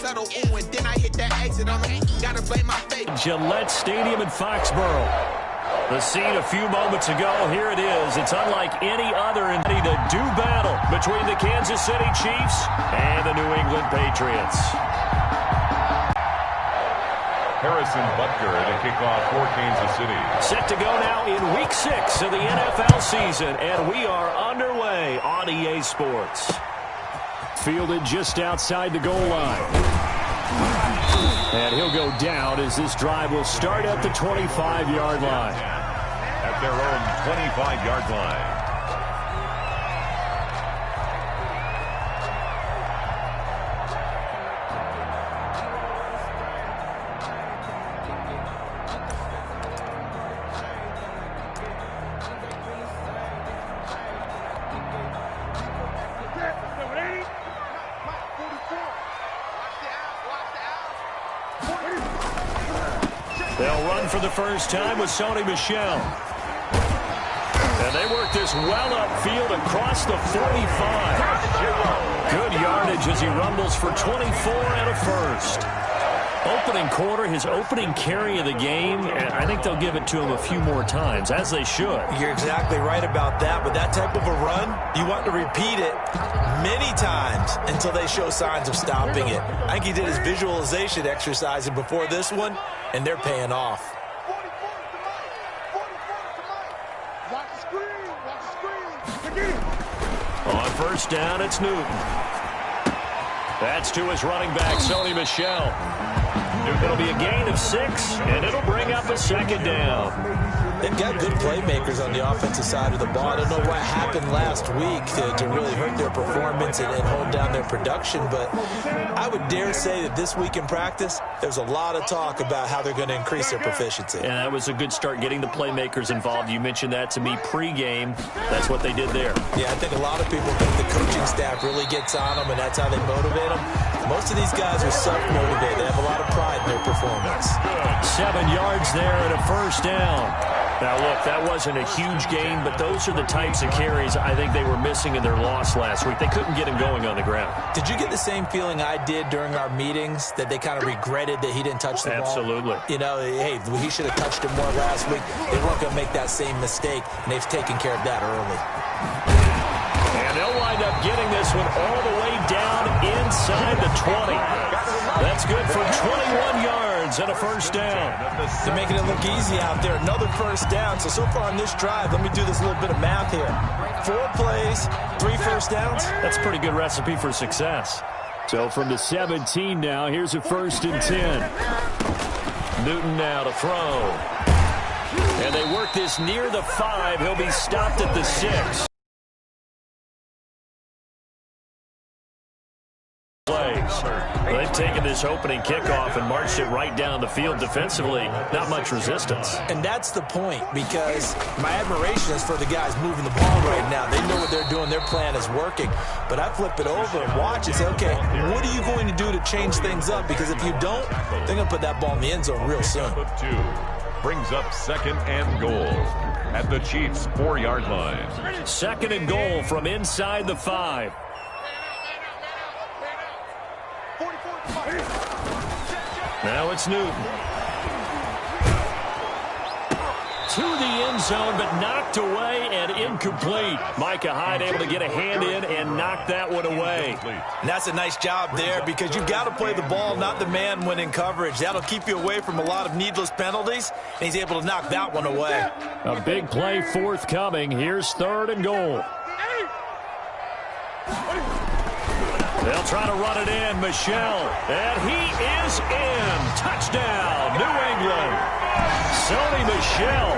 subtle, ooh, and then I hit that exit on him. Gotta blame my fate. Gillette Stadium in Foxborough. The scene a few moments ago, here it is. It's unlike any other in the do battle between the Kansas City Chiefs and the New England Patriots. Harrison Butker to kick off for Kansas City. Set to go now in Week 6 of the NFL season, and we are underway on EA Sports. Fielded just outside the goal line. And he'll go down as this drive will start at the 25-yard line. At their own 25-yard line. They'll run for the first time with Sony Michel. And they work this well upfield across the 45. Good yardage as he rumbles for 24 and a first. Opening quarter, his opening carry of the game, and I think they'll give it to him a few more times, as they should. You're exactly right about that. With that type of a run, you want to repeat it many times until they show signs of stopping it. I think he did his visualization exercise before this one, and they're paying off. On first down, it's Newton. That's to his running back, Sony Michel. It'll be a gain of 6, and it'll bring up a second down. They've got good playmakers on the offensive side of the ball. I don't know what happened last week to really hurt their performance and hold down their production, but I would dare say that this week in practice, there's a lot of talk about how they're going to increase their proficiency. And that was a good start, getting the playmakers involved. You mentioned that to me pregame. That's what they did there. Yeah, I think a lot of people think the coaching staff really gets on them, and that's how they motivate them. Most of these guys are self-motivated. They have a lot of pride in their performance. 7 yards there and a first down. Now, look, that wasn't a huge gain, but those are the types of carries I think they were missing in their loss last week. They couldn't get him going on the ground. Did you get the same feeling I did during our meetings, that they kind of regretted that he didn't touch the ball? Absolutely. You know, hey, he should have touched it more last week. They weren't going to make that same mistake, and they've taken care of that early. And they'll wind up getting this one all the way down inside the 20. That's good for 21 yards and a first down. They're making it look easy out there. Another first down. So far on this drive, let me do this little bit of math here. 4 plays, 3 first downs. That's a pretty good recipe for success. So from the 17 now, here's a 1st and 10. Newton now to throw. And they work this near the 5. He'll be stopped at the 6. They've taken this opening kickoff and marched it right down the field defensively. Not much resistance. And that's the point, because my admiration is for the guys moving the ball right now. They know what they're doing. Their plan is working. But I flip it over and watch and say, okay, what are you going to do to change things up? Because if you don't, they're going to put that ball in the end zone real soon. Brings up 2nd and goal at the Chiefs' 4-yard line. 2nd and goal from inside the 5. Now it's Newton. To the end zone, but knocked away and incomplete. Micah Hyde able to get a hand in and knock that one away. And that's a nice job there, because you've got to play the ball, not the man when in coverage. That'll keep you away from a lot of needless penalties, and he's able to knock that one away. A big play forthcoming. Here's 3rd and goal. They'll try to run it in. Michel. And he is in. Touchdown, New England. Sony Michel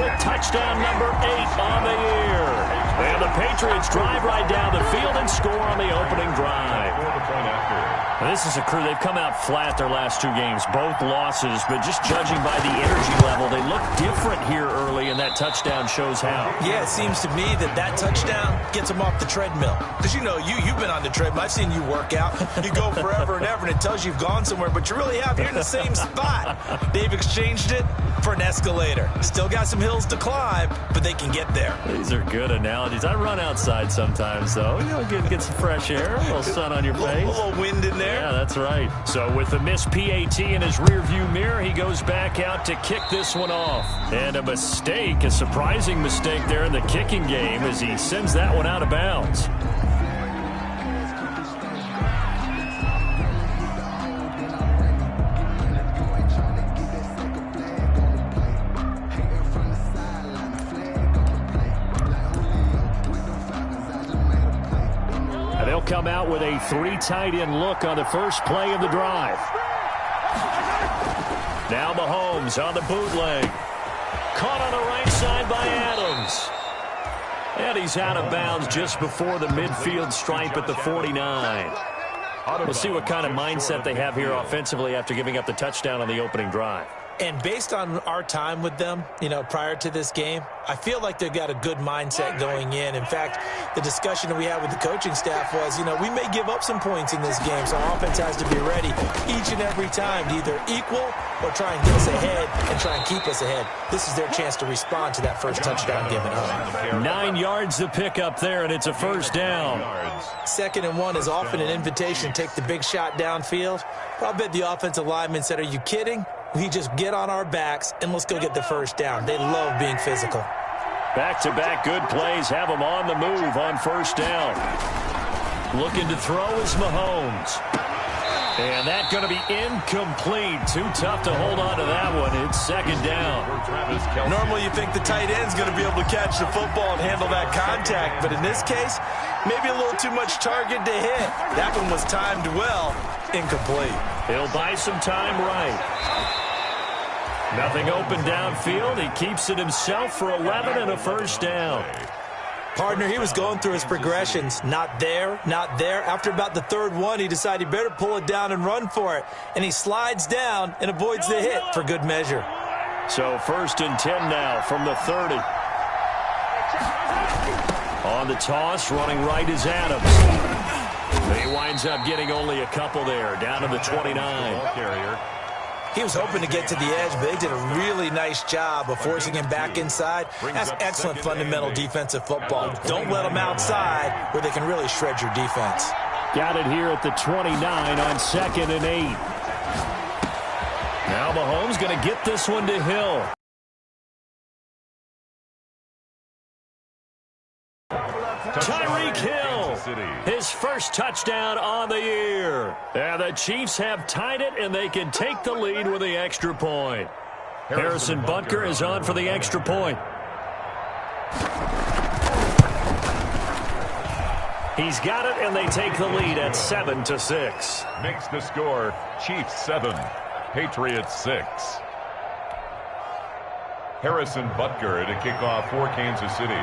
with touchdown number 8 on the year. And the Patriots drive right down the field and score on the opening drive. And this is a crew, they've come out flat their last 2 games, both losses, but just judging by the energy level, they look different here early, and that touchdown shows how. Yeah, it seems to me that touchdown gets them off the treadmill. Because, you know, you've been on the treadmill. I've seen you work out. You go forever and ever, and it tells you you've gone somewhere, but you really have. You're in the same spot. They've exchanged it for an escalator. Still got some hills to climb, but they can get there. These are good analogies. I run outside sometimes, though. You know, get some fresh air, a little sun on your face. A little wind in there. Yeah, That's right. So with the missed PAT in his rearview mirror, he goes back out to kick this one off. And a mistake, a surprising mistake there in the kicking game as he sends that one out of bounds. They'll come out with a 3 tight end look on the first play of the drive. Now Mahomes on the bootleg. Caught on the right side by Adams. And he's out of bounds just before the midfield stripe at the 49. We'll see what kind of mindset they have here offensively after giving up the touchdown on the opening drive. And based on our time with them, prior to this game, I feel like they've got a good mindset going in. In fact, the discussion that we had with the coaching staff was, we may give up some points in this game, so our offense has to be ready each and every time to either equal or try and get us ahead and try and keep us ahead. This is their chance to respond to that first touchdown given up. 9 yards to pick up there, and it's a first down. 2nd and 1 is often an invitation to take the big shot downfield. But I bet the offensive lineman said, are you kidding? We just get on our backs and let's go get the first down. They love being physical. Back-to-back good plays have them on the move on first down. Looking to throw is Mahomes. And that's going to be incomplete. Too tough to hold on to that one. It's 2nd down. Normally you think the tight end's going to be able to catch the football and handle that contact. But in this case, maybe a little too much target to hit. That one was timed well. Incomplete. He'll buy some time right. Nothing open downfield. He keeps it himself for 11 and a first down. Partner, he was going through his progressions. Not there, not there. After about the 3rd one, he decided he better pull it down and run for it. And he slides down and avoids the hit for good measure. So 1st and 10 now from the 30. On the toss, running right is Adams. He winds up getting only a couple there, down to the 29. He was hoping to get to the edge, but they did a really nice job of forcing him back inside. That's excellent fundamental defensive football. Don't let them outside where they can really shred your defense. Got it here at the 29 on 2nd and 8. Now Mahomes going to get this one to Hill. Tyreek Hill, his first touchdown on the year. And the Chiefs have tied it, and they can take the lead with the extra point. Harrison Butker is on for the extra point. He's got it, and they take the lead at 7-6. Makes the score Chiefs 7, Patriots 6. Harrison Butker to kick off for Kansas City.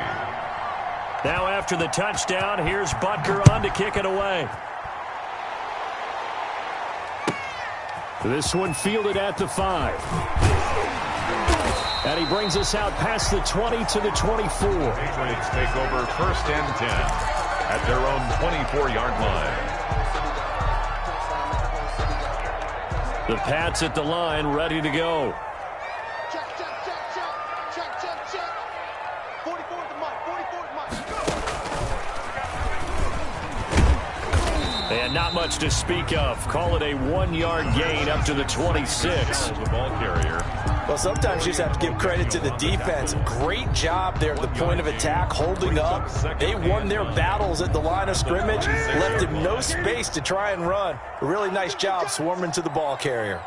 Now after the touchdown, here's Butker on to kick it away. This one fielded at the 5. And he brings us out past the 20 to the 24. Patriots take over 1st and 10 at their own 24-yard line. The Pats at the line, ready to go. And not much to speak of. Call it a 1-yard gain up to the 26. The ball carrier. Well, sometimes you just have to give credit to the defense. Great job there at the point of attack, holding up. They won their battles at the line of scrimmage, left him no space to try and run. A really nice job swarming to the ball carrier.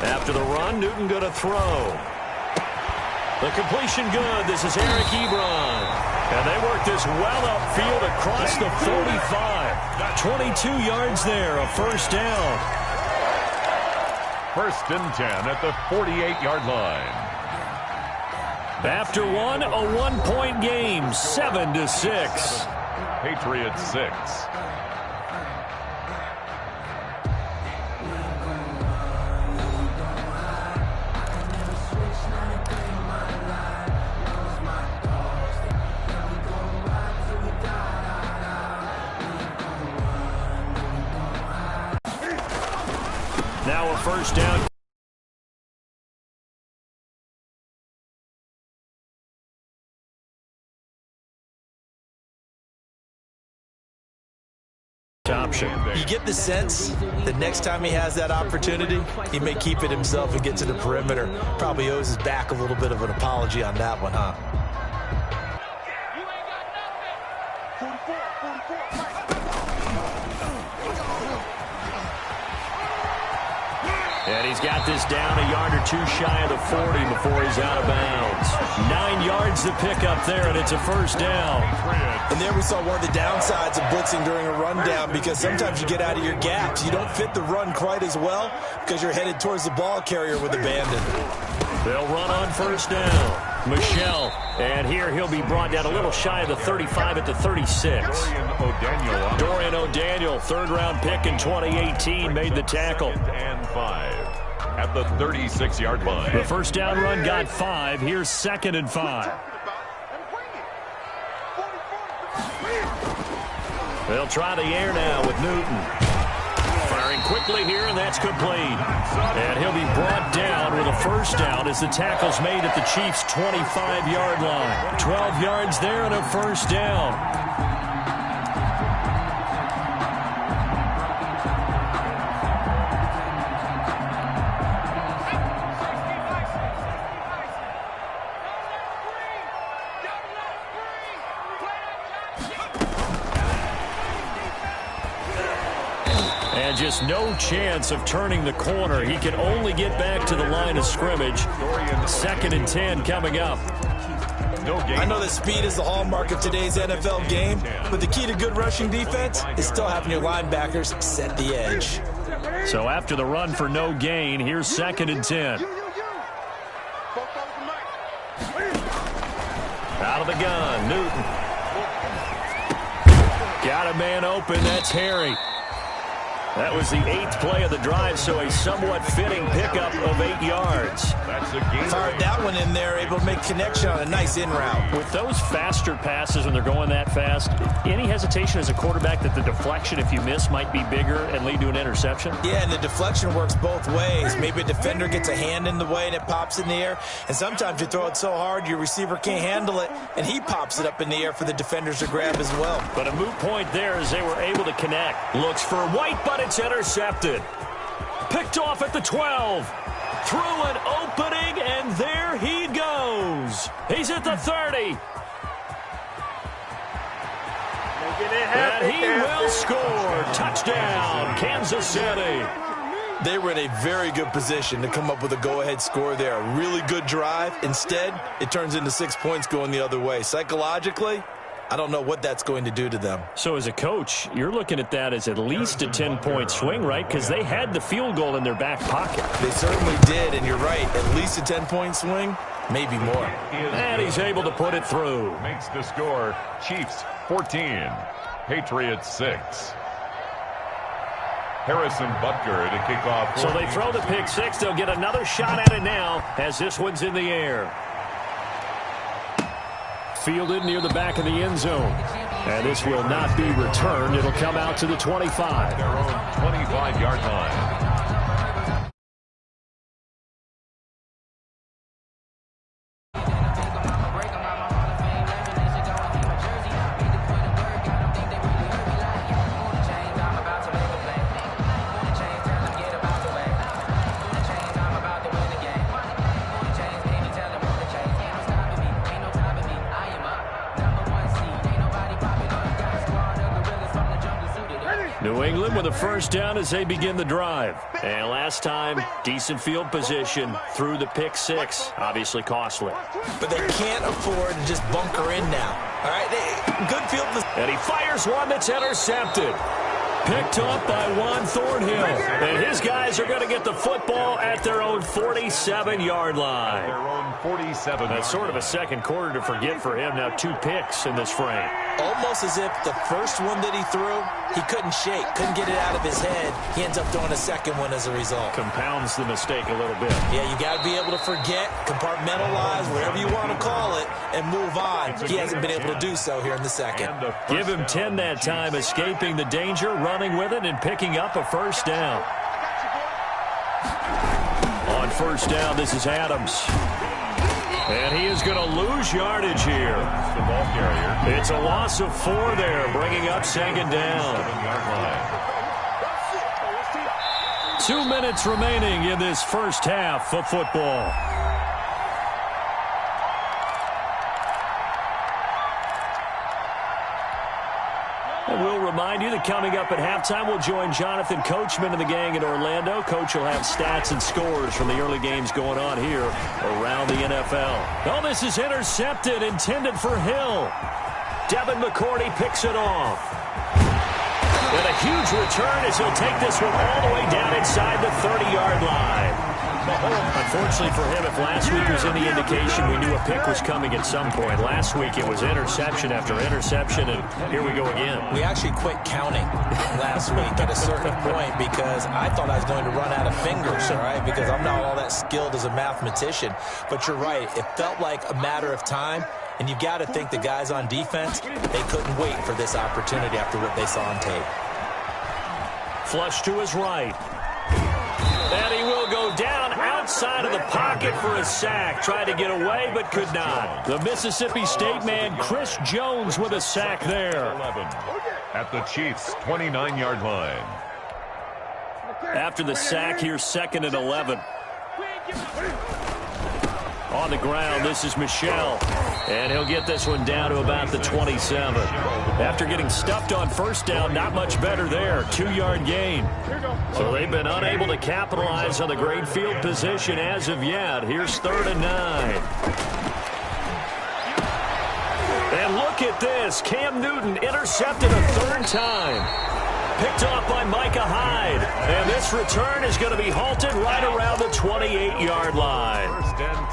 After the run, Newton going to throw. The completion good. This is Eric Ebron. And they work this well upfield across the 45. 22 yards there, a first down. 1st and 10 at the 48-yard line. After one, a 1-point game, 7-6. Patriots 6. Now a first down. best option. You get the sense that next time he has that opportunity, he may keep it himself and get to the perimeter. Probably owes his back a little bit of an apology on that one, huh? And he's got this down a yard or two shy of the 40 before he's out of bounds. 9 yards to pick up there, and it's a first down. And there we saw one of the downsides of blitzing during a rundown, because sometimes you get out of your gaps. You don't fit the run quite as well because you're headed towards the ball carrier with abandon. They'll run on first down. Michelle, and here he'll be brought down a little shy of the 35 at the 36. Dorian O'Daniel, third-round pick in 2018, made the tackle. And 5 at the 36-yard line. The first down run got 5. Here's 2nd and 5. They'll try the air now with Newton. Firing quickly here, and that's complete. And he'll be brought down with a first down as the tackle's made at the Chiefs' 25-yard line. 12 yards there and a first down. And just no chance of turning the corner. He can only get back to the line of scrimmage. 2nd and 10 coming up. I know that speed is the hallmark of today's NFL game, but the key to good rushing defense is still having your linebackers set the edge. So after the run for no gain, here's 2nd and 10. Out of the gun, Newton. Got a man open, that's Harry. That was the 8th play of the drive, so a somewhat fitting pickup of 8 yards. Fired that one in there, able to make connection on a nice in route. With those faster passes when they're going that fast, any hesitation as a quarterback that the deflection, if you miss, might be bigger and lead to an interception? Yeah, and the deflection works both ways. Maybe a defender gets a hand in the way and it pops in the air, and sometimes you throw it so hard your receiver can't handle it, and he pops it up in the air for the defenders to grab as well. But a moot point there as they were able to connect. Looks for White, but it's intercepted. Picked off at the 12. Through an opening, and there he goes. He's at the 30. And he will score. Touchdown, Kansas City. They were in a very good position to come up with a go-ahead score there. A really good drive. Instead, it turns into 6 points going the other way. Psychologically, I don't know what that's going to do to them. So as a coach, you're looking at that as at least a 10-point swing, right? Because they had the field goal in their back pocket. They certainly did, and you're right. At least a 10-point swing, maybe more. And he's able to put it through. Makes the score Chiefs 14, Patriots 6. Harrison Butker to kick off. So they throw the pick six. They'll get another shot at it now as this one's in the air. Fielded near the back of the end zone. And this will not be returned. It'll come out to the 25. Their own 25-yard line. New England with a first down as they begin the drive. And last time, decent field position through the pick six. Obviously costly. But they can't afford to just bunker in now. All right, good field position. And he fires one that's intercepted. Picked up by Juan Thornhill. And his guys are going to get the football at their own 47-yard line. Their own 47. That's sort of a second quarter to forget for him. Now 2 picks in this frame. Almost as if the first one that he threw, he couldn't shake, couldn't get it out of his head. He ends up throwing a second one as a result. Compounds the mistake a little bit. Yeah, you got to be able to forget, compartmentalize, whatever you want to call it, and move on. He hasn't been able to do so here in the second. Give him 10 that time, escaping the danger, running with it, and picking up a first down. On first down, this is Adams. And he is going to lose yardage here. The ball carrier. It's a loss of 4 there, bringing up second down. 7-yard line. 2 minutes remaining in this first half of football. And we'll remind you that coming up at halftime, we'll join Jonathan Coachman and the gang in Orlando. Coach will have stats and scores from the early games going on here around the NFL. Oh, this is intercepted, intended for Hill. Devin McCourty picks it off. And a huge return as he'll take this one all the way down inside the 30-yard line. Unfortunately for him, if last week was any indication, we knew a pick was coming at some point. Last week it was interception after interception, and here we go again. We actually quit counting last week at a certain point because I thought I was going to run out of fingers, all right, because I'm not all that skilled as a mathematician. But you're right. It felt like a matter of time, and you've got to think the guys on defense, they couldn't wait for this opportunity after what they saw on tape. Flush to his right. And he will go down outside of the pocket for a sack. Tried to get away, but could not. The Mississippi State man, Chris Jones, with a sack there. 11 at the Chiefs' 29-yard line. After the sack, here's 2nd and 11. On the ground, this is Michel. And he'll get this one down to about the 27. After getting stuffed on first down, not much better there. 2-yard gain. So they've been unable to capitalize on the great field position as of yet. Here's 3rd and 9. And look at this. Cam Newton intercepted a 3rd time. Picked off by Micah Hyde. And this return is going to be halted right around the 28-yard line. 1st and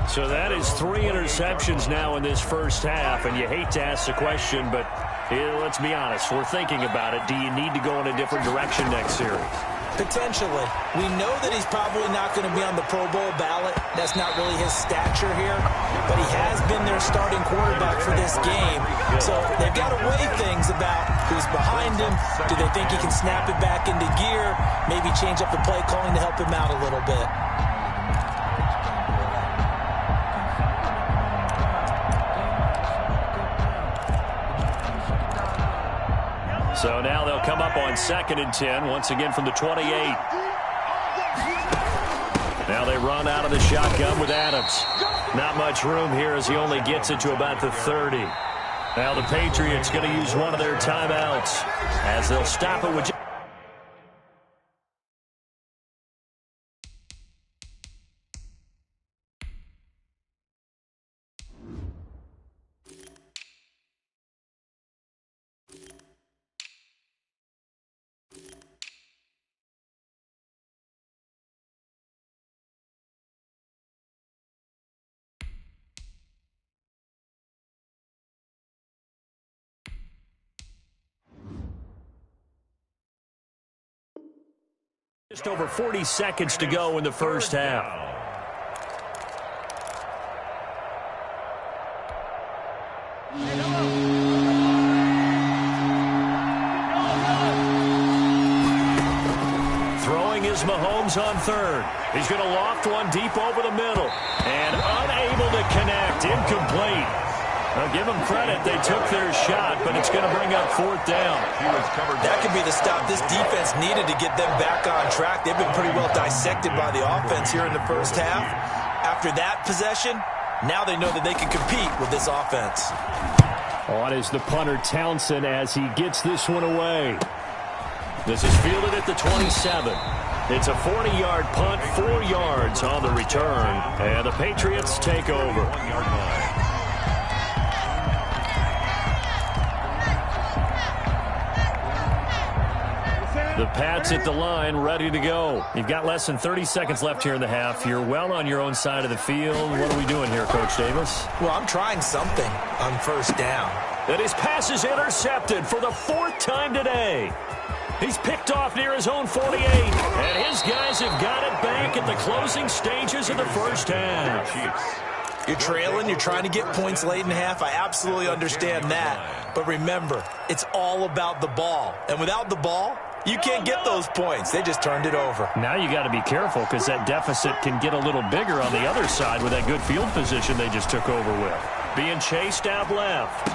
10. So that is 3 interceptions now in this first half. And you hate to ask the question, but let's be honest. We're thinking about it. Do you need to go in a different direction next series? Potentially. We know that he's probably not going to be on the Pro Bowl ballot. That's not really his stature here. But he has been their starting quarterback for this game. So they've got to weigh things about who's behind him. Do they think he can snap it back into gear? Maybe change up the play calling to help him out a little bit. So now they'll come up on 2nd and 10, once again from the 28. Now they run out of the shotgun with Adams. Not much room here as he only gets it to about the 30. Now the Patriots going to use one of their timeouts as they'll stop it with... Just over 40 seconds to go in the first half. Throwing is Mahomes on 3rd. He's going to loft one deep over the middle. And unable to connect. Incomplete. Now, give them credit. They took their shot, but it's going to bring up 4th down. That could be the stop this defense needed to get them back on track. They've been pretty well dissected by the offense here in the first half. After that possession, now they know that they can compete with this offense. On is the punter Townsend as he gets this one away. This is fielded at the 27. It's a 40-yard punt, 4 yards on the return. And the Patriots take over. 1-yard line. The Pats at the line, ready to go. You've got less than 30 seconds left here in the half. You're well on your own side of the field. What are we doing here, Coach Davis? Well, I'm trying something on first down. And his pass is intercepted for the 4th time today. He's picked off near his own 48. And his guys have got it back at the closing stages of the first half. You're trailing, you're trying to get points late in half. I absolutely understand that. But remember, it's all about the ball. And without the ball, You can't get those points. They just turned it over. Now you got to be careful because that deficit can get a little bigger on the other side with that good field position they just took over with. Being chased out left.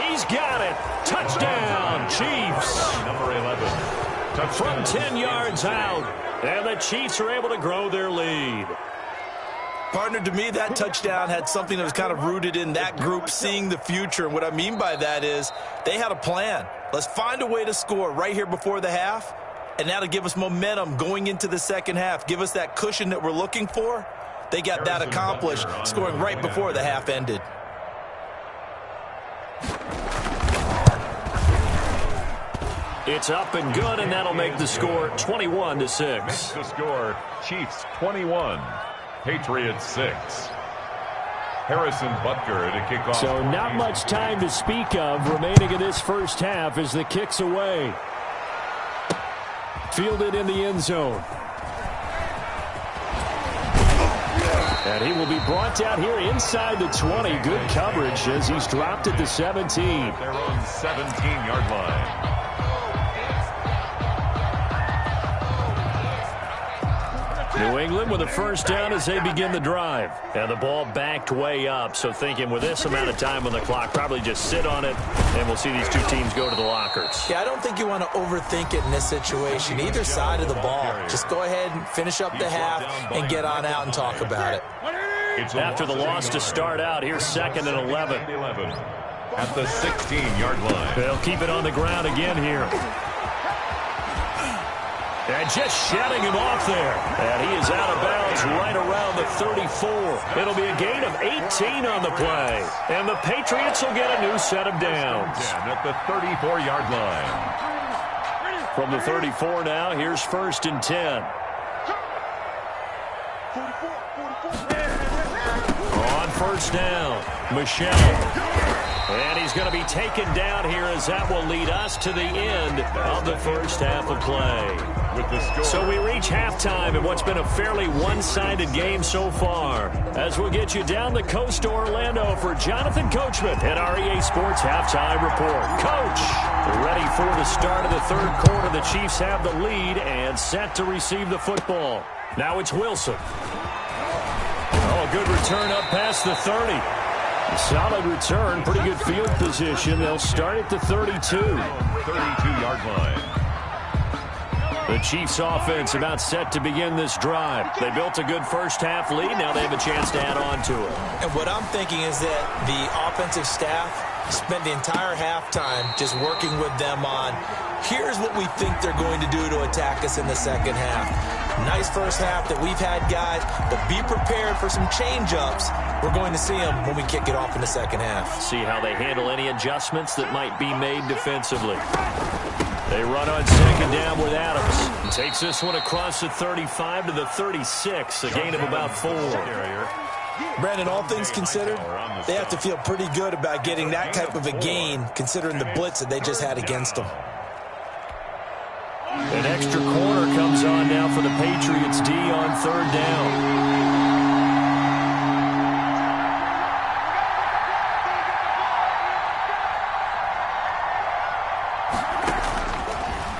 He's got it. Touchdown, Chiefs. Number 11. From 10 yards out. And the Chiefs are able to grow their lead. Partner, to me, that touchdown had something that was kind of rooted in that group seeing the future. And what I mean by that is they had a plan. Let's find a way to score right here before the half, and that'll give us momentum going into the second half. Give us that cushion that we're looking for. They got that accomplished, scoring right before the half ended. It's up and good, and that'll make the score 21-6. Makes the score Chiefs 21, Patriots 6. Harrison Butker to kick off. So not much time to speak of remaining in this first half as the kick's away. Fielded in the end zone. And he will be brought down here inside the 20. Good coverage as he's dropped at the 17. Their own 17-yard line. New England with a first down as they begin the drive. And the ball backed way up, so thinking with this amount of time on the clock, probably just sit on it, and we'll see these two teams go to the lockers. Yeah, I don't think you want to overthink it in this situation. Either side of the ball. Just go ahead and finish up the half and get on out and talk about it. After the loss to start out, here's 2nd and 11. At the 16-yard line. They'll keep it on the ground again here. And just shedding him off there. And he is out of bounds right around the 34. It'll be a gain of 18 on the play. And the Patriots will get a new set of downs. At the 34-yard line. From the 34 now, here's 1st and 10. On first down, Michelle. And he's going to be taken down here as that will lead us to the end of the first half of play. With the score. So we reach halftime in what's been a fairly one-sided game so far. As we'll get you down the coast to Orlando for Jonathan Coachman at our EA Sports Halftime Report. Coach, ready for the start of the third quarter. The Chiefs have the lead and set to receive the football. Now it's Wilson. Oh, a good return up past the 30. Solid return, pretty good field position. They'll start at the 32. 32-yard line. The Chiefs offense about set to begin this drive. They built a good first half lead. Now they have a chance to add on to it. And what I'm thinking is that the offensive staff spent the entire halftime just working with them on, here's what we think they're going to do to attack us in the second half. Nice first half that we've had, guys, but be prepared for some change-ups. We're going to see them when we kick it off in the second half. See how they handle any adjustments that might be made defensively. They run on second down with Adams. He takes this one across the 35 to the 36, a gain of about 4. Brandon, all things considered, they have to feel pretty good about getting that type of a gain considering the blitz that they just had against them. An extra corner comes on now for the Patriots D on third down.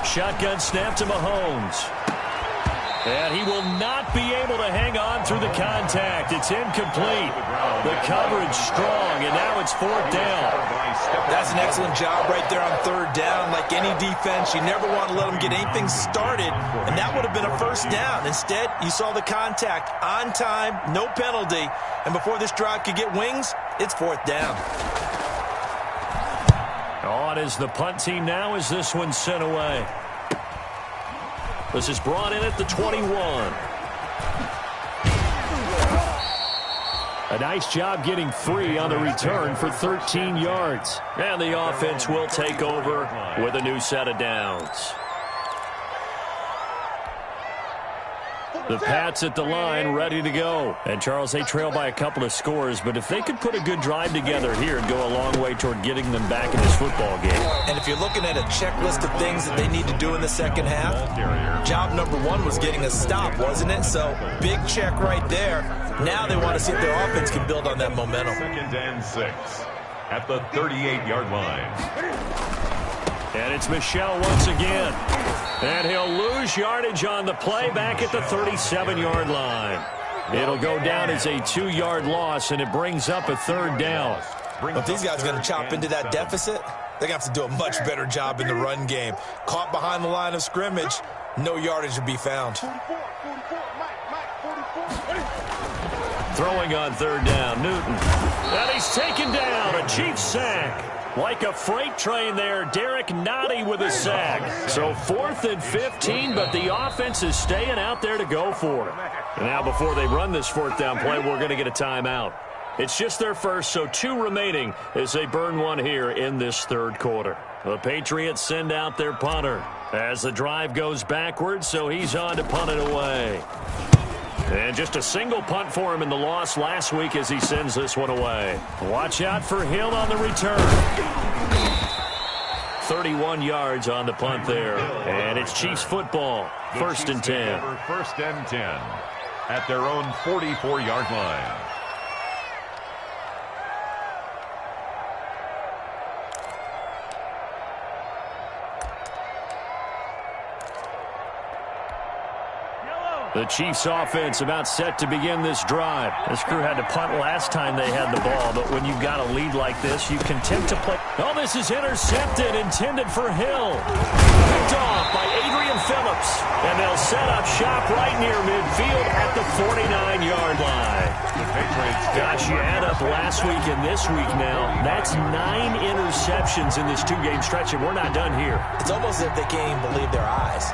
Shotgun snap to Mahomes. And he will not be able to hang on through the contact. It's incomplete. The coverage strong, and now it's fourth down. That's an excellent job right there on third down. Like any defense, you never want to let them get anything started, and that would have been a first down. Instead, you saw the contact on time, no penalty, and before this drive could get wings, it's fourth down. On is the punt team now as this one's sent away. This is brought in at the 21. A nice job getting free on the return for 13 yards. And the offense will take over with a new set of downs. The Pats at the line, ready to go. And, Charles, they trail by a couple of scores, but if they could put a good drive together here, it'd go a long way toward getting them back in this football game. And if you're looking at a checklist of things that they need to do in the second half, job number one was getting a stop, wasn't it? So, big check right there. Now they want to see if their offense can build on that momentum. 2nd and 6 at the 38-yard line. And it's Michel once again. And he'll lose yardage on the play back at the 37-yard line. It'll go down as a 2-yard loss, and it brings up a 3rd down. If these guys are going to chop into that deficit, they're going to have to do a much better job in the run game. Caught behind the line of scrimmage, no yardage to be found. Throwing on 3rd down, Newton. And he's taken down, a Chiefs sack. Like a freight train there, Derek Nottie with a sack. So 4th and 15, but the offense is staying out there to go for it. And now before they run this 4th down play, we're going to get a timeout. It's just their first, so 2 remaining as they burn one here in this 3rd quarter. The Patriots send out their punter as the drive goes backwards, so he's on to punt it away. And just a single punt for him in the loss last week as he sends this one away. Watch out for Hill on the return. 31 yards on the punt there. And it's Chiefs football. 1st and 10. 1st and 10 at their own 44-yard line. The Chiefs offense about set to begin this drive. This crew had to punt last time they had the ball, but when you've got a lead like this, you can tend to play. Oh, this is intercepted, intended for Hill. Picked off by Adrian Phillips. And they'll set up shop right near midfield at the 49-yard line. Gosh, you add up last week and this week now. That's 9 interceptions in this 2-game stretch, and we're not done here. It's almost as if they can't even believe their eyes.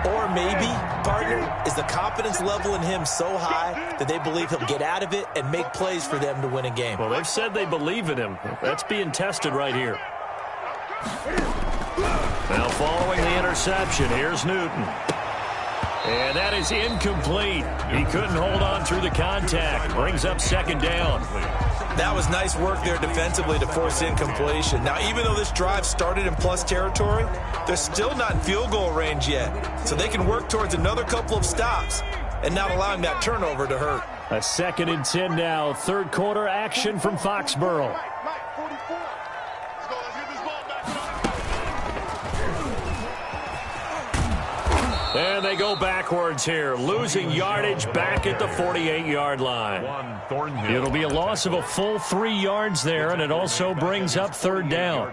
Or maybe, partner, is the confidence level in him so high that they believe he'll get out of it and make plays for them to win a game. Well, they've said they believe in him. That's being tested right here. Now following the interception, here's Newton. And that is incomplete. He couldn't hold on through the contact. Brings up 2nd down. That was nice work there defensively to force incompletion. Now, even though this drive started in plus territory, they're still not in field goal range yet. So they can work towards another couple of stops and not allowing that turnover to hurt. A 2nd and 10 now. 3rd quarter action from Foxborough. And they go backwards here, losing yardage back at the 48-yard line. It'll be a loss of a full 3 yards there, and it also brings up 3rd down.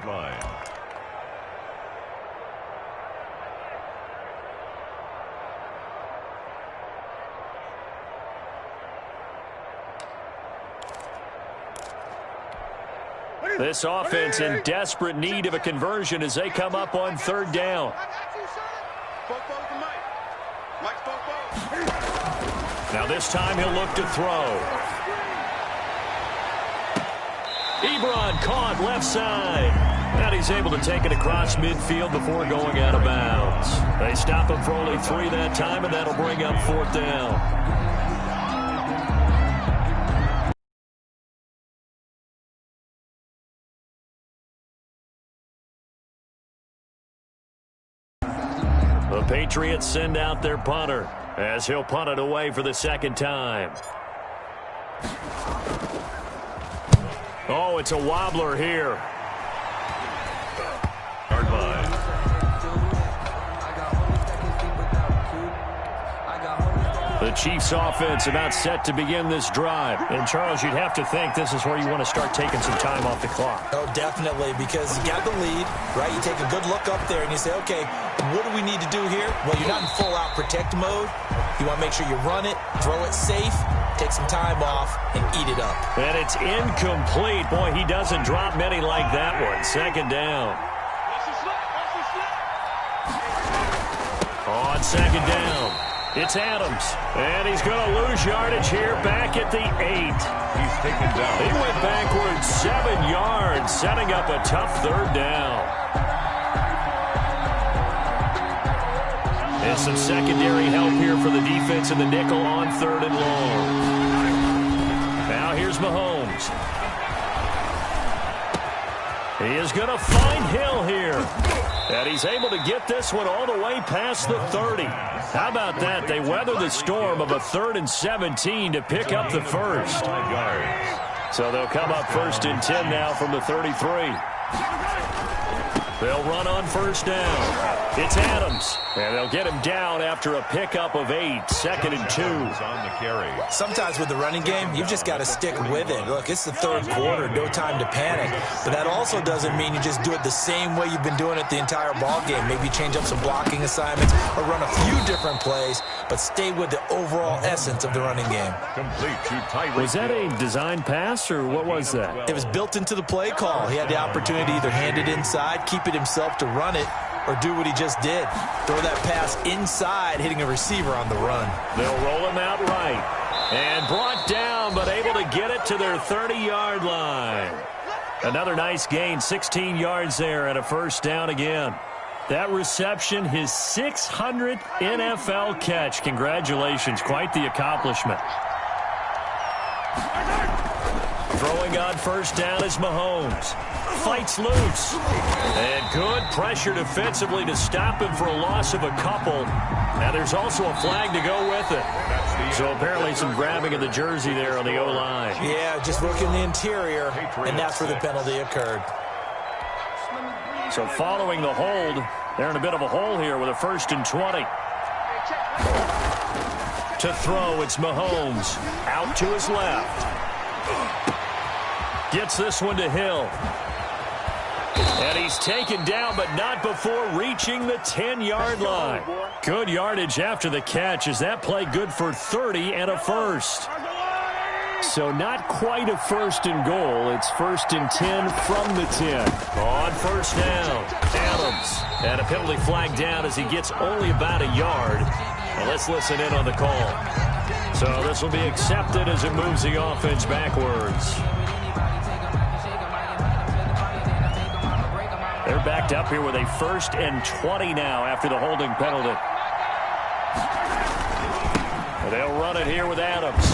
This offense in desperate need of a conversion as they come up on 3rd down. Now this time he'll look to throw. Ebron caught left side. And he's able to take it across midfield before going out of bounds. They stop him for only 3 that time, and that'll bring up 4th down. The Patriots send out their punter as he'll punt it away for the 2nd time. Oh, it's a wobbler here. Yard line. The Chiefs offense about set to begin this drive. And, Charles, you'd have to think this is where you want to start taking some time off the clock. Oh, definitely, because you got the lead, right? You take a good look up there and you say, okay, what do we need to do here? Well, you're not in full-out protect mode. You want to make sure you run it, throw it safe, take some time off, and eat it up. And it's incomplete. Boy, he doesn't drop many like that one. 2nd down. On 2nd down. It's Adams, and he's going to lose yardage here back at the 8. He's taken down. He went backwards 7 yards, setting up a tough 3rd down. And some secondary help here for the defense in the nickel on 3rd and long. Now here's Mahomes. He is going to find Hill here. And he's able to get this one all the way past the 30. How about that? They weather the storm of a 3rd and 17 to pick up the 1st. So they'll come up 1st and 10 now from the 33. They'll run on first down. It's Adams, and they'll get him down after a pickup of 8, 2nd and 2. On the carry. Sometimes with the running game, you've just got to stick with it. Look, it's the third quarter, no time to panic. But that also doesn't mean you just do it the same way you've been doing it the entire ball game. Maybe change up some blocking assignments or run a few different plays, but stay with the overall essence of the running game. Complete to Tyreek. Was that a design pass, or what was that? It was built into the play call. He had the opportunity to either hand it inside, keep it himself to run it, or do what he just did. Throw that pass inside, hitting a receiver on the run. They'll roll him out right. And brought down, but able to get it to their 30-yard line. Another nice gain, 16 yards there, and a first down again. That reception, his 600th NFL catch. Congratulations, quite the accomplishment. Throwing on first down is Mahomes. Fights loose. And good pressure defensively to stop him for a loss of a couple. Now there's also a flag to go with it. So apparently some grabbing of the jersey there on the O-line. Yeah, just working the interior, and that's where the penalty occurred. So following the hold, they're in a bit of a hole here with a 1st and 20. To throw, it's Mahomes. Out to his left. Gets this one to Hill. And he's taken down, but not before reaching the 10-yard line. Good yardage after the catch. Is that play good for 30 and a first? So not quite a 1st and goal. It's 1st and 10 from the 10. On first down, Adams. And a penalty flag down as he gets only about a yard. Well, let's listen in on the call. So this will be accepted as it moves the offense backwards. They're backed up here with a 1st and 20 now after the holding penalty. They'll run it here with Adams.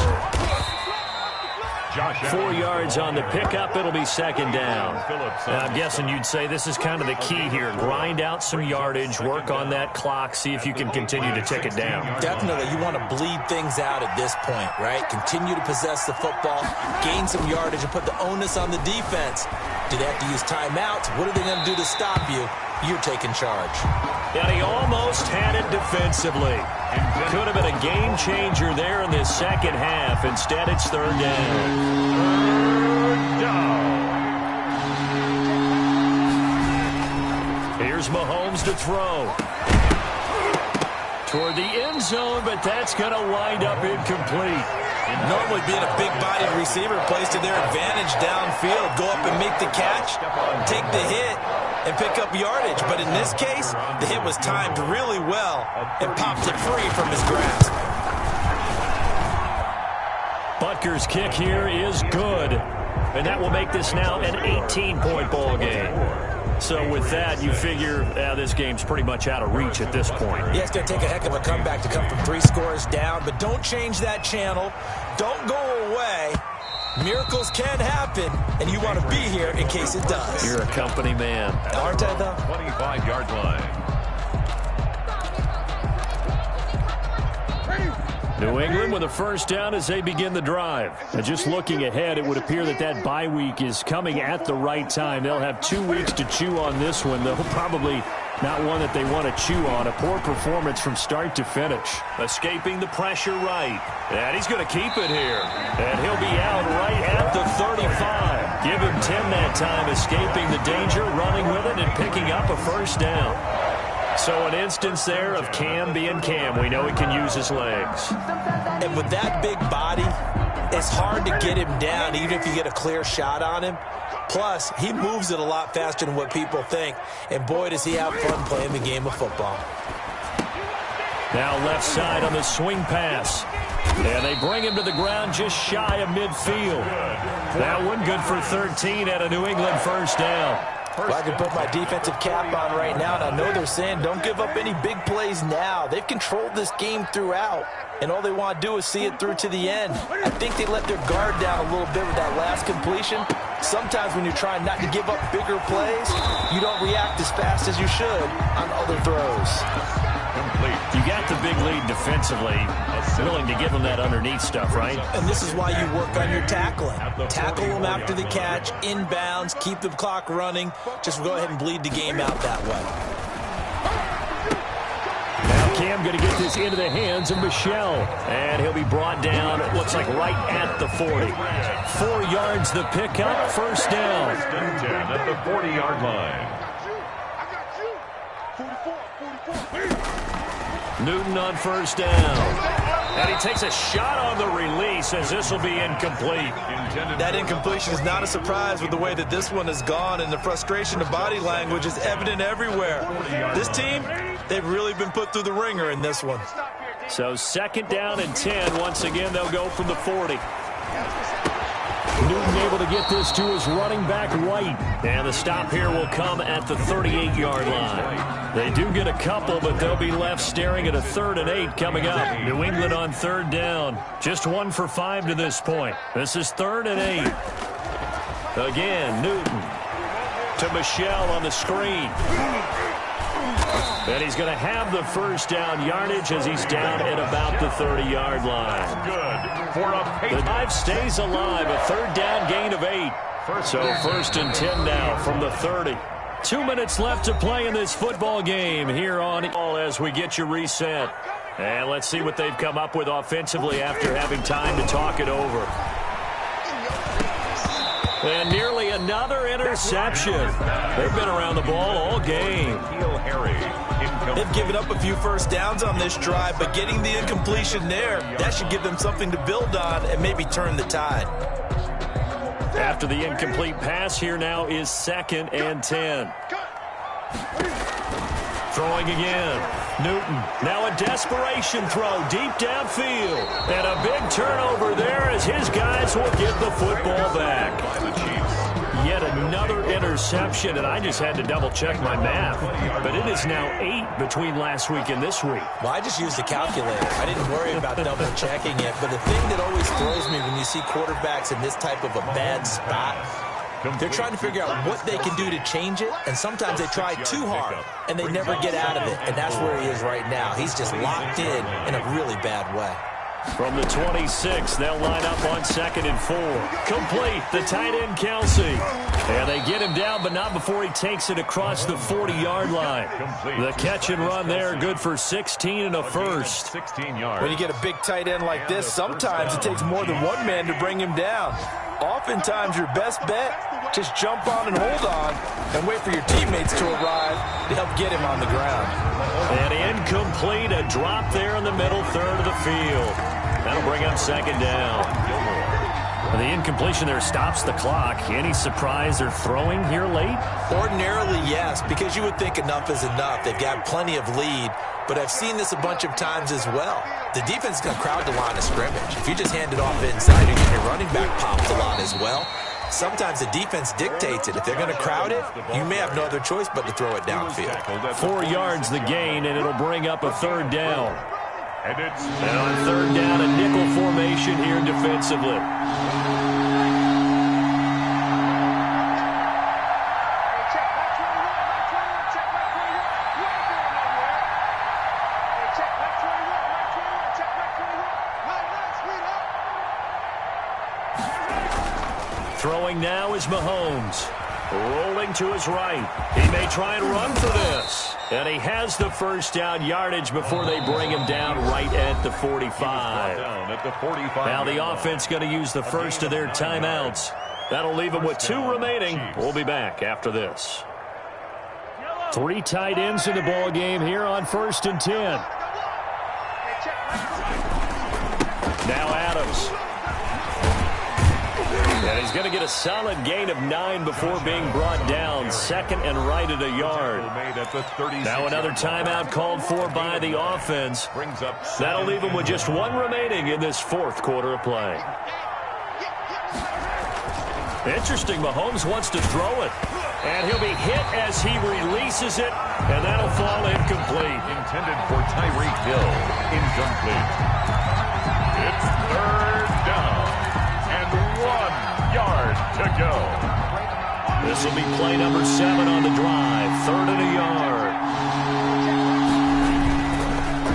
4 yards on the pickup. It'll be 2nd down. I'm guessing you'd say this is kind of the key here. Grind out some yardage, work on that clock, see if you can continue to tick it down. Definitely. You want to bleed things out at this point, right? Continue to possess the football, gain some yardage, and put the onus on the defense. Do they have to use timeouts? What are they going to do to stop you? You're taking charge. And he almost had it defensively. Could have been a game changer there in this second half. Instead, it's 3rd down. 3rd down. Here's Mahomes to throw. Toward the end zone, but that's going to wind up incomplete. Normally being a big-bodied receiver plays to their advantage downfield. Go up and make the catch, take the hit, and pick up yardage. But in this case, the hit was timed really well and popped it free from his grasp. Butker's kick here is good. And that will make this now an 18-point ball game. So with that, you figure this game's pretty much out of reach at this point. Yeah, it's going to take a heck of a comeback to come from 3 scores down, but don't change that channel. Don't go away. Miracles can happen, and you want to be here in case it does. You're a company man. Aren't I, though? 25-yard line. New England with a first down as they begin the drive. And just looking ahead, it would appear that that bye week is coming at the right time. They'll have 2 weeks to chew on this one, though probably not one that they want to chew on. A poor performance from start to finish. Escaping the pressure right. And he's going to keep it here. And he'll be out right at the 35. Give him 10 that time, escaping the danger, running with it, and picking up a first down. So an instance there of Cam being Cam. We know he can use his legs. And with that big body, it's hard to get him down, even if you get a clear shot on him. Plus, he moves it a lot faster than what people think. And boy, does he have fun playing the game of football. Now left side on the swing pass. And they bring him to the ground just shy of midfield. That one good for 13 at a New England first down. Well, I can put my defensive cap on right now, and I know they're saying don't give up any big plays now. They've controlled this game throughout, and all they want to do is see it through to the end. I think they let their guard down a little bit with that last completion. Sometimes when you're trying not to give up bigger plays, you don't react as fast as you should on other throws. Complete. You got the big lead defensively, willing to give them that underneath stuff, right? And this is why you work on your tackling. Tackle them after the catch, inbounds, keep the clock running. Just go ahead and bleed the game out that way. Now Cam going to get this into the hands of Michelle. And he'll be brought down, it looks like right at the 40. 4 yards the pickup, first down. First and 10 at the 40-yard line. Newton on first down. And he takes a shot on the release as this will be incomplete. That incompletion is not a surprise with the way that this one has gone, and the frustration of body language is evident everywhere. This team, they've really been put through the ringer in this one. So second down and 10. Once again, they'll go from the 40. Newton able to get this to his running back right. And the stop here will come at the 38-yard line. They do get a couple, but they'll be left staring at a 3rd and 8 coming up. New England on 3rd down. Just 1 for 5 to this point. This is 3rd and 8. Again, Newton to Michelle on the screen. And he's going to have the first down yardage as he's down at about the 30-yard line. Good for a The drive stays alive, a 3rd down gain of 8. So 1st and 10 now from the 30. 2 minutes left to play in this football game here on as we get you reset. And let's see what they've come up with offensively after having time to talk it over. And nearly another interception. They've been around the ball all game. They've given up a few first downs on this drive, but getting the incompletion there, that should give them something to build on and maybe turn the tide. After the incomplete pass, here now is 2nd and 10. Throwing again. Newton, now a desperation throw deep downfield. And a big turnover there as his guys will get the football back. Yet another interception, and I just had to double-check my math. But it is now 8 between last week and this week. Well, I just used the calculator. I didn't worry about double-checking it. But the thing that always throws me when you see quarterbacks in this type of a bad spot, they're trying to figure out what they can do to change it, and sometimes they try too hard, and they never get out of it, and that's where he is right now. He's just locked in a really bad way. From the 26, they'll line up on 2nd and 4. Complete, the tight end, Kelsey. And they get him down, but not before he takes it across the 40-yard line. The catch and run there, good for 16 and a first. 16 yards. When you get a big tight end like this, sometimes it takes more than one man to bring him down. Oftentimes, your best bet, just jump on and hold on and wait for your teammates to arrive to help get him on the ground. And incomplete, a drop there in the middle third of the field. That'll bring up 2nd down. And the incompletion there stops the clock. Any surprise they're throwing here late? Ordinarily, yes, because you would think enough is enough. They've got plenty of lead, but I've seen this a bunch of times as well. The defense is going to crowd the line of scrimmage. If you just hand it off inside, you get your running back popped a lot as well. Sometimes the defense dictates it. If they're going to crowd it, you may have no other choice but to throw it downfield. 4 yards the gain, and it'll bring up a 3rd down. And on 3rd down, a nickel formation here defensively. Throwing now is Mahomes. Rolling to his right. He may try and run for this. And he has the first down yardage before they bring him down right at the 45. Now the offense going to use the first of their timeouts. That'll leave them with 2 remaining. We'll be back after this. 3 tight ends in the ball game here on 1st and 10. Now Adams. And he's going to get a solid gain of 9 before being brought down. 2nd and right at a yard. Now another timeout called for by the offense. That'll leave him with just 1 remaining in this 4th quarter of play. Interesting, Mahomes wants to throw it. And he'll be hit as he releases it. And that'll fall incomplete. Intended for Tyreek Hill. Incomplete. It's 3rd down. And 1 yard to go. This will be play number 7 on the drive. 3rd and a yard.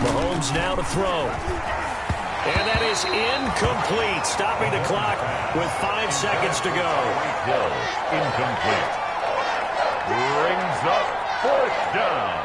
Mahomes now to throw. And that is incomplete. Stopping the clock with 5 seconds to go. Hill, incomplete. Brings up 4th down.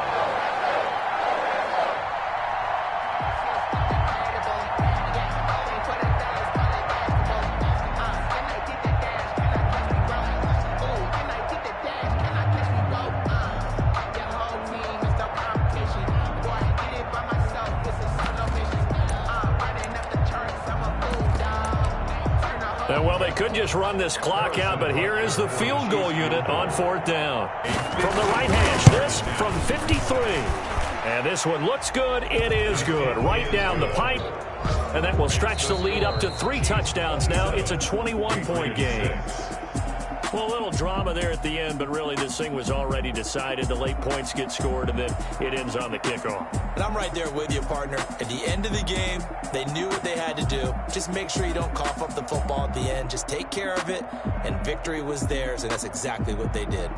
And well, they could just run this clock out, but here is the field goal unit on 4th down. From the right hash, this from 53. And this one looks good. It is good. Right down the pipe. And that will stretch the lead up to 3 touchdowns now. It's a 21-point game. Well, a little drama there at the end, but really this thing was already decided. The late points get scored, and then it ends on the kickoff. And I'm right there with you, partner. At the end of the game, they knew what they had to do. Just make sure you don't cough up the football at the end. Just take care of it, and victory was theirs, and that's exactly what they did.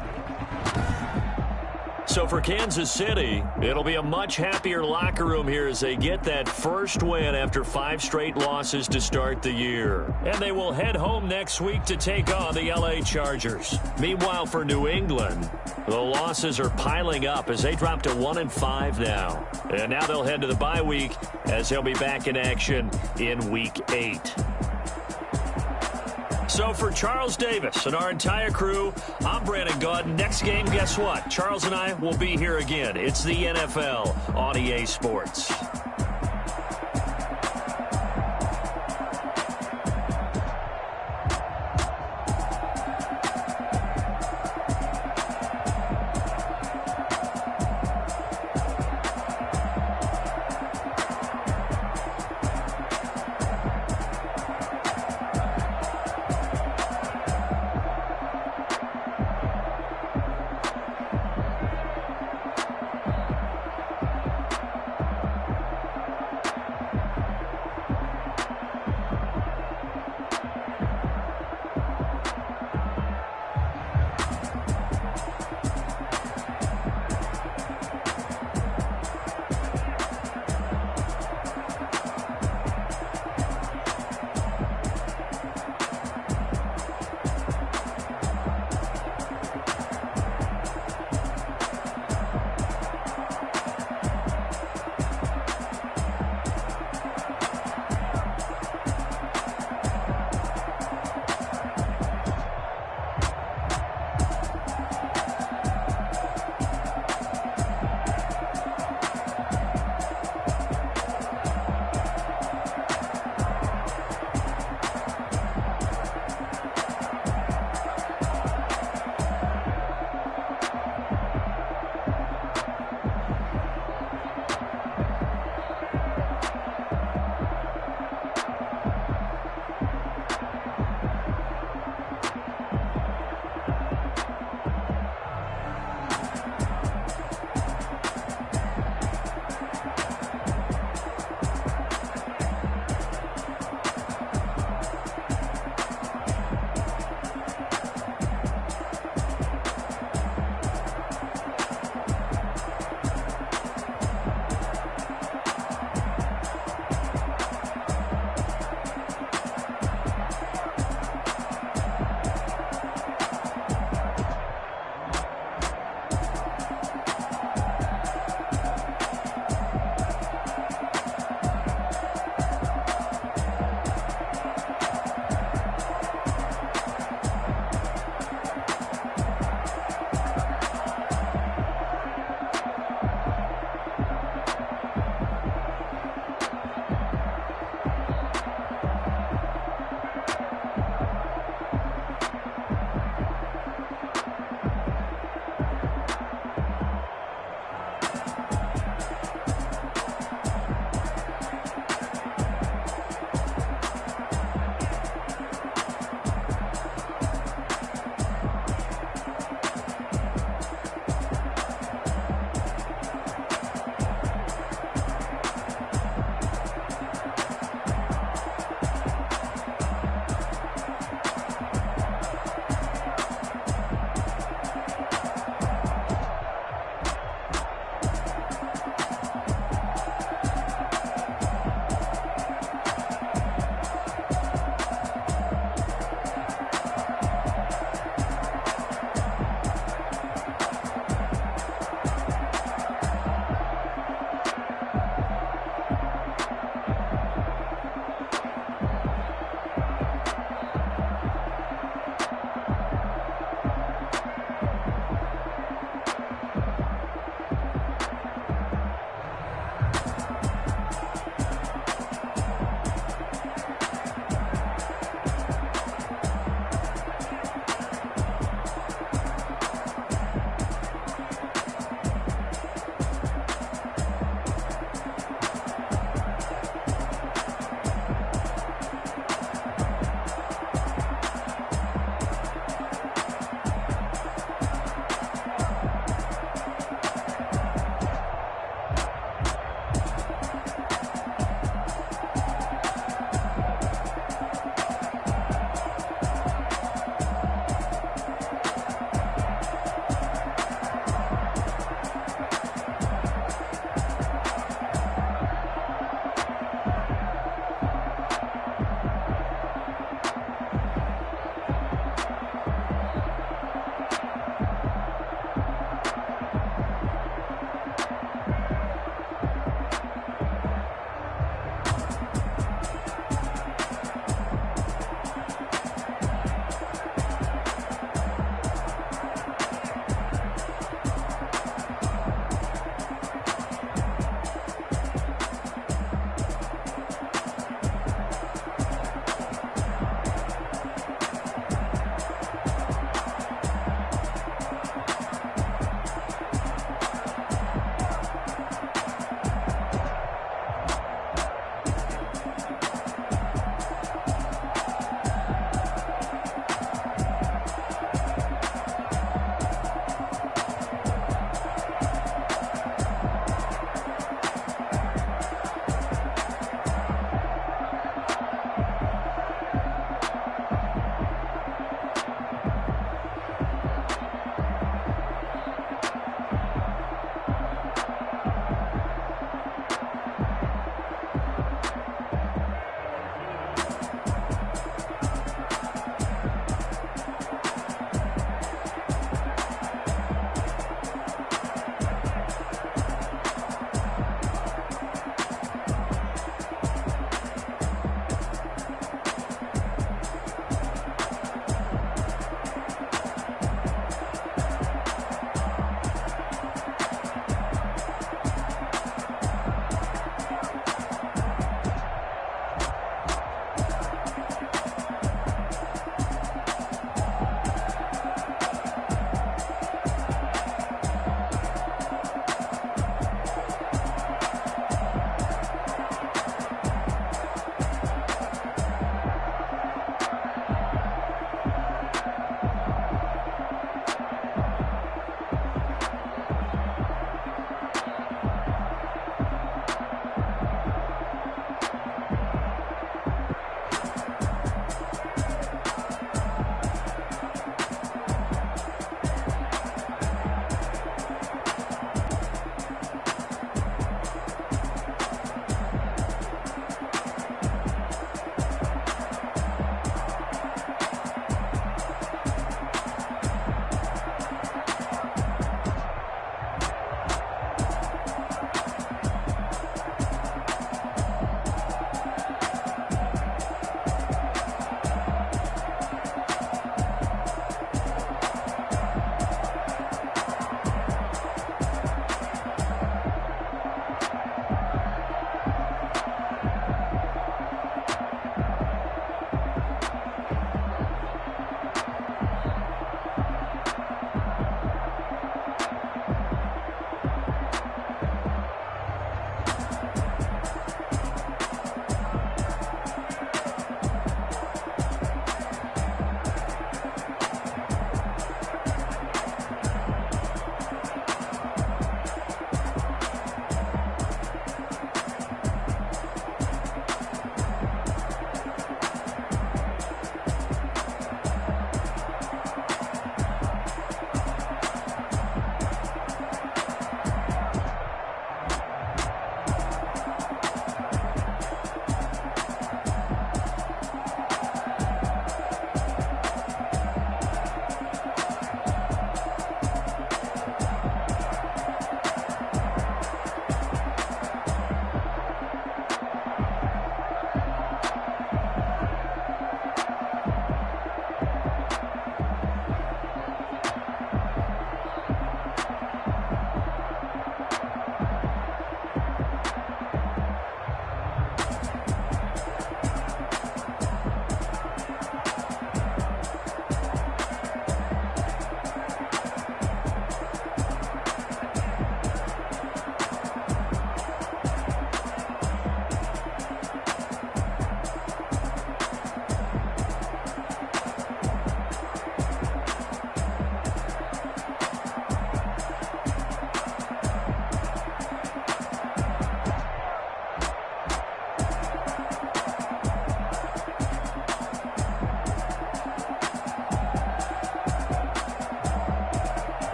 So for Kansas City, it'll be a much happier locker room here as they get that first win after 5 straight losses to start the year. And they will head home next week to take on the LA Chargers. Meanwhile, for New England, the losses are piling up as they drop to 1-5 now. And now they'll head to the bye week as they'll be back in action in Week 8. So for Charles Davis and our entire crew, I'm Brandon Gaudin. Next game, guess what? Charles and I will be here again. It's the NFL on EA Sports.